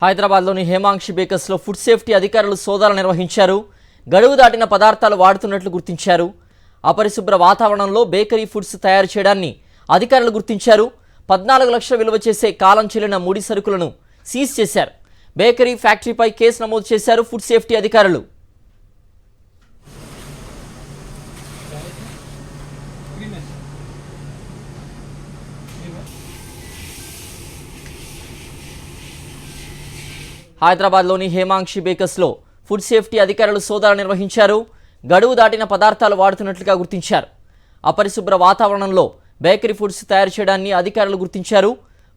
హైదరాబాద్లోని హేమాంక్షి బేకర్స్లో food safety అధికారులు సోదాలు నిర్వహించారు. గడువు దాటిన పదార్థాలు వాడుతున్నట్లు గుర్తించారు. అపరిశుభ్ర వాతావరణంలో బేకరీ ఫుడ్స్ తయారు చేయడాన్ని అధికారులు గుర్తించారు. 14 లక్షల విలువ చేసే కాలం చెల్లిన ముడి సరుకులను సీజ్ చేశారు. బేకరీ ఫ్యాక్టరీపై కేసు నమోదు చేశారు ఫుడ్ సేఫ్టీ అధికారులు. హైదరాబాద్లోని హేమాంక్షి బేకర్స్లో ఫుడ్ సేఫ్టీ అధికారులు సోదాలు నిర్వహించారు. గడువు దాటిన పదార్థాలు వాడుతున్నట్లుగా గుర్తించారు. అపరిశుభ్ర వాతావరణంలో బేకరీ ఫుడ్స్ తయారు చేయడాన్ని అధికారులు గుర్తించారు.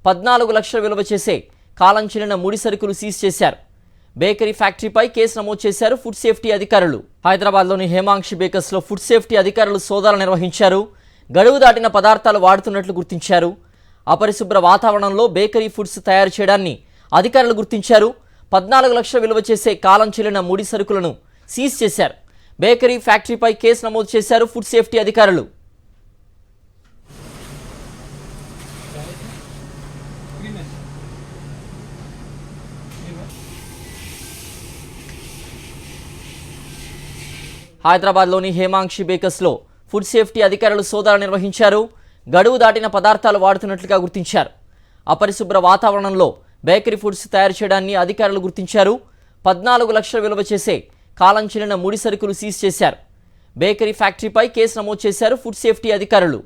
14 లక్షల విలువ చేసే కాలం చెల్లిన ముడి సరుకులు సీజ్ చేశారు. బేకరీ ఫ్యాక్టరీపై కేసు నమోదు చేశారు ఫుడ్ సేఫ్టీ అధికారులు. హైదరాబాద్లోని హేమాంక్షి బేకర్స్లో ఫుడ్ సేఫ్టీ అధికారులు సోదాలు నిర్వహించారు. గడువు దాటిన పదార్థాలు వాడుతున్నట్లు గుర్తించారు. అపరిశుభ్ర వాతావరణంలో బేకరీ ఫుడ్స్ తయారు చేయడాన్ని అధికారులు గుర్తించారు. 14 లక్షల విలువ చేసే కాలం చెల్లిన ముడి సరుకులను సీజ్ చేశారు. బేకరీ ఫ్యాక్టరీపై కేసు నమోదు చేశారు ఫుడ్ సేఫ్టీ అధికారులు. హైదరాబాద్లోని హేమాంక్షి బేకర్స్లో ఫుడ్ సేఫ్టీ అధికారులు సోదాలు నిర్వహించారు. గడువు దాటిన పదార్థాలు వాడుతున్నట్లుగా గుర్తించారు. అపరిశుభ్ర వాతావరణంలో బేకరీ ఫుడ్స్ తయారు చేయడాన్ని అధికారులు గుర్తించారు. 14 లక్షల విలువ చేసే కాలం చెల్లిన ముడి సరుకులు సీజ్ చేశారు. బేకరీ ఫ్యాక్టరీపై కేసు నమోదు చేశారు ఫుడ్ సేఫ్టీ అధికారులు.